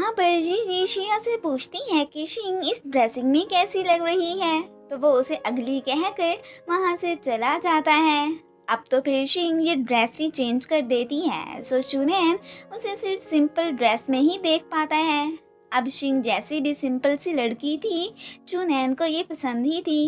यहाँ पर जी शिया से पूछती है कि शिंग इस ड्रेसिंग में कैसी लग रही है, तो वो उसे अगली कहकर वहाँ से चला जाता है। अब तो फिर शिंग ये ड्रेस ही चेंज कर देती है, सो चुनैन उसे सिर्फ सिंपल ड्रेस में ही देख पाता है। अब शिंग जैसी भी सिंपल सी लड़की थी, चुनैन को ये पसंद ही थी।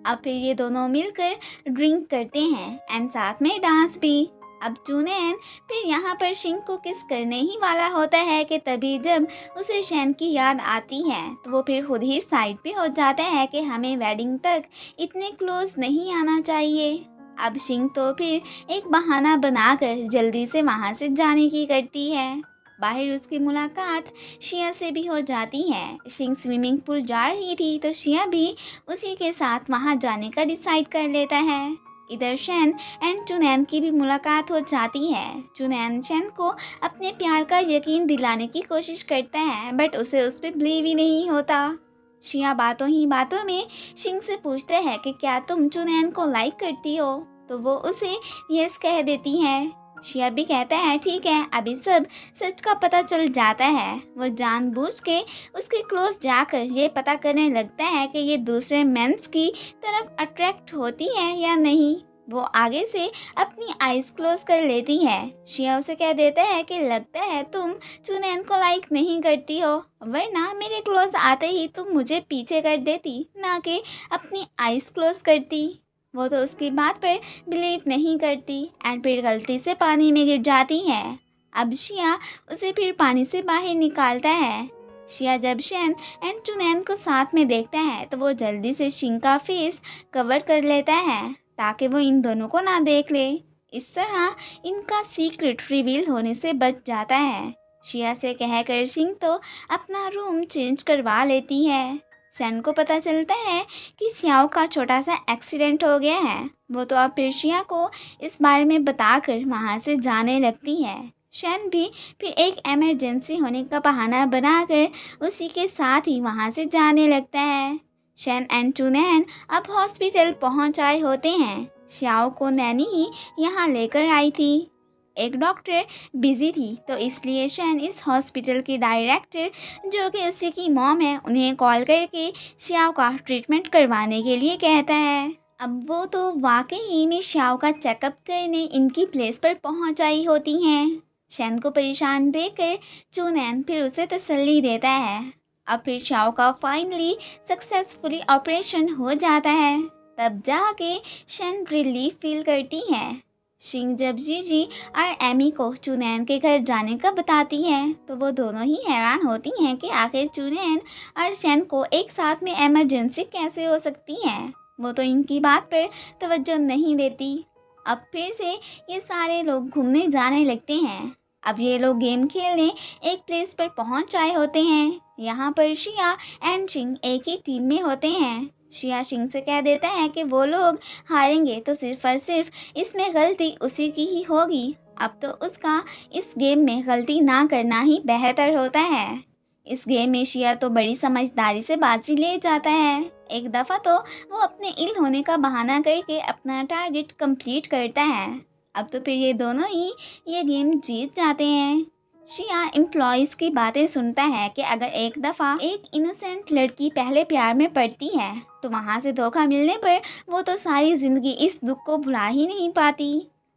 अब फिर ये दोनों मिलकर ड्रिंक करते हैं एंड साथ में डांस भी। अब चुनैन फिर यहाँ पर शिंग को किस करने ही वाला होता है कि तभी जब उसे शैन की याद आती है, तो वो फिर खुद ही साइड पे हो जाता है कि हमें वेडिंग तक इतने क्लोज नहीं आना चाहिए। अब शिंग तो फिर एक बहाना बनाकर जल्दी से वहाँ से जाने की करती है। बाहर उसकी मुलाकात शिया से भी हो जाती है। शिंग स्विमिंग पूल जा रही थी तो शिया भी उसी के साथ वहाँ जाने का डिसाइड कर लेता है। इधर शैन एंड चुनैन की भी मुलाकात हो जाती है। चुनैन शैन को अपने प्यार का यकीन दिलाने की कोशिश करता है, बट उसे उस पर बिलीव ही नहीं होता। शिया बातों ही बातों में शिंग से पूछते हैं कि क्या तुम चुनैन को लाइक करती हो, तो वो उसे यस कह देती है। शिया भी कहता है ठीक है, अभी सब सच का पता चल जाता है। वो जानबूझ के उसके क्लोज जाकर ये पता करने लगता है कि ये दूसरे मेंस की तरफ अट्रैक्ट होती है या नहीं। वो आगे से अपनी आईज क्लोज कर लेती है। शिया उसे कह देता है कि लगता है तुम चुनैन को लाइक नहीं करती हो, वरना मेरे क्लोज आते ही तुम मुझे पीछे कर देती, ना कि अपनी आईज क्लोज करती। वो तो उसकी बात पर बिलीव नहीं करती एंड फिर गलती से पानी में गिर जाती है। अब शिया उसे फिर पानी से बाहर निकालता है। शिया जब शैन एंड चुनैन को साथ में देखता है तो वो जल्दी से शिंग का फेस कवर कर लेता है ताकि वो इन दोनों को ना देख ले। इस तरह इनका सीक्रेट रिवील होने से बच जाता है। शिया से कहकर शिंग तो अपना रूम चेंज करवा लेती है। शैन को पता चलता है कि शियाओ का छोटा सा एक्सीडेंट हो गया है। वो तो अब फिर शिया को इस बारे में बताकर वहाँ से जाने लगती है। शैन भी फिर एक इमरजेंसी होने का बहाना बनाकर उसी के साथ ही वहाँ से जाने लगता है। शैन एंड चुनैन अब हॉस्पिटल पहुँच आए होते हैं। शियाओ को नैनी ही यहाँ लेकर आई थी। एक डॉक्टर बिजी थी तो इसलिए शैन इस हॉस्पिटल की डायरेक्टर, जो कि उसी की मॉम है, उन्हें कॉल करके शियाओ का ट्रीटमेंट करवाने के लिए कहता है। अब वो तो वाकई में शियाओ का चेकअप करने इनकी प्लेस पर पहुंच आई होती हैं। शैन को परेशान देखकर चुनैन फिर उसे तसल्ली देता है। अब फिर शियाओ का फाइनली सक्सेसफुली ऑपरेशन हो जाता है। तब जाके शैन रिलीफ फील करती है। शिंग जब जीजी और एमी को चुनैन के घर जाने का बताती है तो वो दोनों ही हैरान होती हैं कि आखिर चुनैन और शैन को एक साथ में इमरजेंसी कैसे हो सकती है। वो तो इनकी बात पर तवज्जो नहीं देती। अब फिर से ये सारे लोग घूमने जाने लगते हैं। अब ये लोग गेम खेलने एक प्लेस पर पहुंच आए होते हैं। यहाँ पर शिया एंड शिंग एक ही टीम में होते हैं। शिया शिंग से कह देता है कि वो लोग हारेंगे तो सिर्फ और सिर्फ इसमें गलती उसी की ही होगी। अब तो उसका इस गेम में गलती ना करना ही बेहतर होता है। इस गेम में शिया तो बड़ी समझदारी से बाजी ले जाता है। एक दफ़ा तो वो अपने इल होने का बहाना करके अपना टारगेट कंप्लीट करता है। अब तो फिर ये दोनों ही ये गेम जीत जाते हैं। शिया एम्प्लॉयज़ की बातें सुनता है कि अगर एक दफ़ा एक इनोसेंट लड़की पहले प्यार में पड़ती है तो वहाँ से धोखा मिलने पर वो तो सारी ज़िंदगी इस दुख को भुला ही नहीं पाती।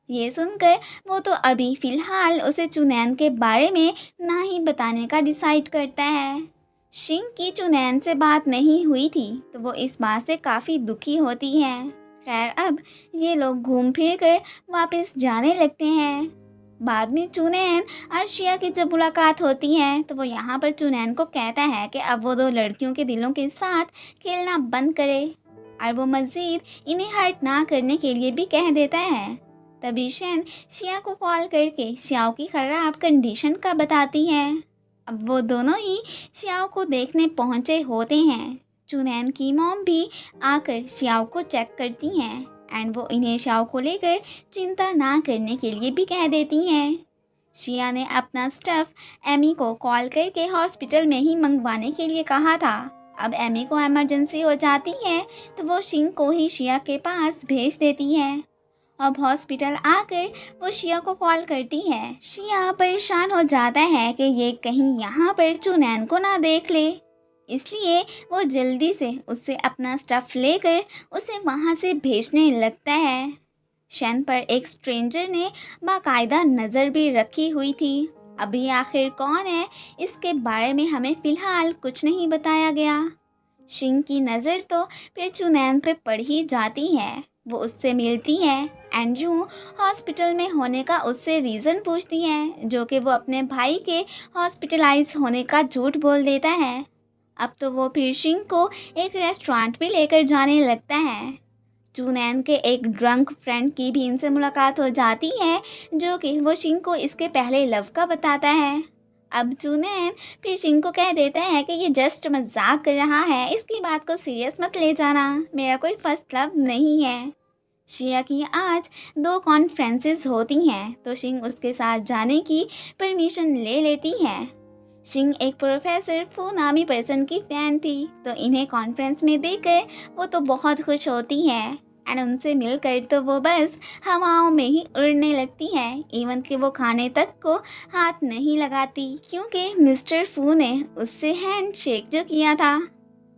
ये सुनकर वो तो अभी फ़िलहाल उसे चुनैन के बारे में ना ही बताने का डिसाइड करता है। शिंग की चुनैन से बात नहीं हुई थी तो वो इस बात से काफ़ी दुखी होती है। खैर अब ये लोग घूम फिर कर वापस जाने लगते हैं। बाद में चुनैन और शिया की जब मुलाकात होती है तो वो यहाँ पर चुनैन को कहता है कि अब वो दो लड़कियों के दिलों के साथ खेलना बंद करे और वो मज़ीद इन्हें हर्ट ना करने के लिए भी कह देता है। तभी शैन शिया को कॉल करके शियाओ की ख़राब कंडीशन का बताती है। अब वो दोनों ही शियाओ को देखने पहुँचे होते हैं। चुनैन की मॉम भी आकर शियाओ को चेक करती हैं एंड वो इन्हें शियाओ को लेकर चिंता ना करने के लिए भी कह देती हैं। शिया ने अपना स्टफ़ एमी को कॉल करके हॉस्पिटल में ही मंगवाने के लिए कहा था। अब एमी को इमरजेंसी हो जाती है तो वो शिंग को ही शिया के पास भेज देती है। अब हॉस्पिटल आकर वो शिया को कॉल करती है। शिया परेशान हो जाता है कि ये कहीं यहाँ पर चुनैन को ना देख ले, इसलिए वो जल्दी से उससे अपना स्टफ़ लेकर उसे वहाँ से भेजने लगता है। शन पर एक स्ट्रेंजर ने बाकायदा नज़र भी रखी हुई थी। अभी आखिर कौन है इसके बारे में हमें फ़िलहाल कुछ नहीं बताया गया। शिंग की नज़र तो फिर चुनैन पे पड़ ही जाती है। वो उससे मिलती है। एंड्रू हॉस्पिटल में होने का उससे रीज़न पूछती है, जो कि वो अपने भाई के हॉस्पिटलाइज होने का झूठ बोल देता है। अब तो वो फिर शिंग को एक रेस्टोरेंट भी लेकर जाने लगता है। चुनैन के एक ड्रंक फ्रेंड की भी इनसे मुलाकात हो जाती है, जो कि वो शिंग को इसके पहले लव का बताता है। अब चुनैन फिर शिंग को कह देता है कि ये जस्ट मजाक कर रहा है, इसकी बात को सीरियस मत ले जाना, मेरा कोई फर्स्ट लव नहीं है। शिया की आज 2 कॉन्फ्रेंसेस होती हैं, तो शिंग उसके साथ जाने की परमिशन ले लेती है। शिंग एक प्रोफेसर फू नामी पर्सन की फैन थी, तो इन्हें कॉन्फ्रेंस में देखकर वो तो बहुत खुश होती है। एंड उनसे मिलकर तो वो बस हवाओं में ही उड़ने लगती है। इवन कि वो खाने तक को हाथ नहीं लगाती, क्योंकि मिस्टर फू ने उससे हैंड शेक जो किया था।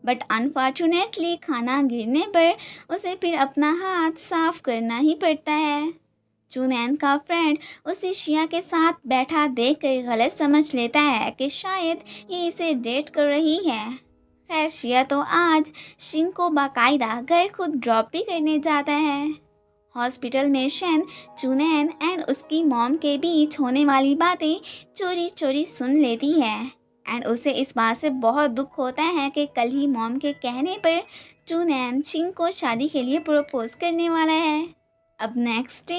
बट अनफॉर्चुनेटली खाना गिरने पर उसे फिर अपना हाथ साफ करना ही पड़ता है। चुनैन का फ्रेंड उसे शिया के साथ बैठा देखकर गलत समझ लेता है कि शायद ये इसे डेट कर रही है। खैर, शिया तो आज शिंग को बाकायदा घर खुद ड्रॉप भी करने जाता है। हॉस्पिटल में शन चुनैन एंड उसकी मॉम के बीच होने वाली बातें चोरी चोरी सुन लेती है। एंड उसे इस बात से बहुत दुख होता है कि कल ही मॉम के कहने पर चुनैन शिंग को शादी के लिए प्रपोज करने वाला है। अब नेक्स्ट डे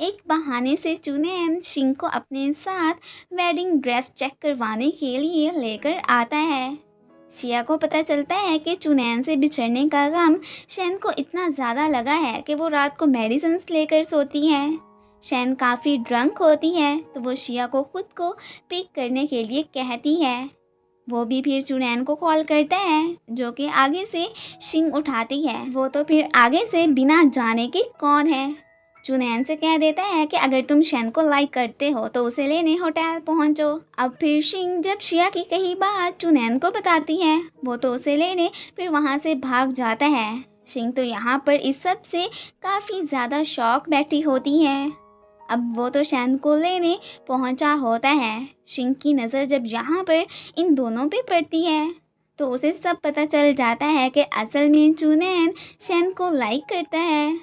एक बहाने से चुनैन शिंग को अपने साथ वेडिंग ड्रेस चेक करवाने के लिए लेकर आता है। शिया को पता चलता है कि चुनैन से बिछड़ने का गम शन को इतना ज़्यादा लगा है कि वो रात को मेडिसिन्स लेकर सोती है। शन काफ़ी ड्रंक होती है, तो वो शिया को खुद को पिक करने के लिए कहती है। वो भी फिर चुनैन को कॉल करता है, जो कि आगे से शिंग उठाती है। वो तो फिर आगे से बिना जाने कि कौन है चुनैन से कह देता है कि अगर तुम शन को लाइक करते हो तो उसे लेने होटल पहुंचो। अब फिर शिंग जब शिया की कही बात चुनैन को बताती है, वो तो उसे लेने फिर वहां से भाग जाता है। शिंग तो यहाँ पर इस सब से काफ़ी ज़्यादा शॉक बैठी होती है। अब वो तो शन को लेने पहुंचा होता है। शिंग की नज़र जब यहाँ पर इन दोनों पे पड़ती है, तो उसे सब पता चल जाता है कि असल में चुनैन शन को लाइक करता है।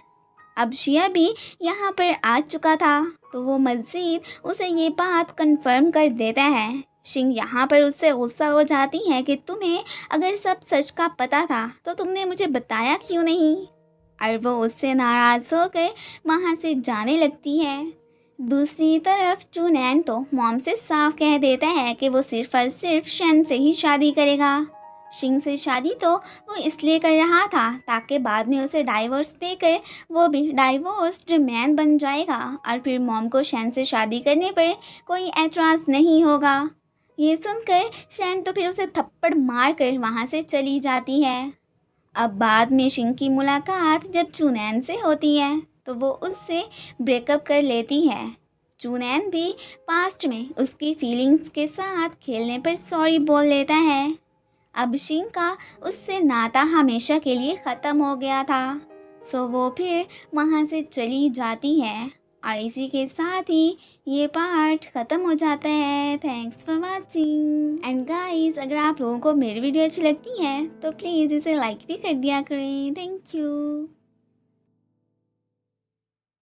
अब शिया भी यहाँ पर आ चुका था, तो वो मज़ीद उसे ये बात कंफर्म कर देता है। शिंग यहाँ पर उससे गुस्सा हो जाती है कि तुम्हें अगर सब सच का पता था तो तुमने मुझे बताया क्यों नहीं, और वो उससे नाराज़ होकर वहाँ से जाने लगती है। दूसरी तरफ चुनैन तो मॉम से साफ कह देता है कि वो सिर्फ और सिर्फ शन से ही शादी करेगा। शिंग से शादी तो वो इसलिए कर रहा था ताकि बाद में उसे डाइवोर्स देकर वो भी डाइवोर्स्ड मैन बन जाएगा, और फिर मॉम को शन से शादी करने पर कोई एतराज़ नहीं होगा। ये सुनकर शन तो फिर उसे थप्पड़ मार कर वहाँ से चली जाती है। अब बाद में शिंग की मुलाकात जब चुनैन से होती है, तो वो उससे ब्रेकअप कर लेती है। चुनैन भी पास्ट में उसकी फीलिंग्स के साथ खेलने पर सॉरी बोल लेता है। अब शिंग का उससे नाता हमेशा के लिए ख़त्म हो गया था, सो वो फिर वहाँ से चली जाती है। और इसी के साथ ही ये पार्ट ख़त्म हो जाता है। Thanks for watching. And guys, अगर आप लोगों को मेरी वीडियो अच्छी लगती है तो प्लीज़ इसे लाइक भी कर दिया करें। Thank you.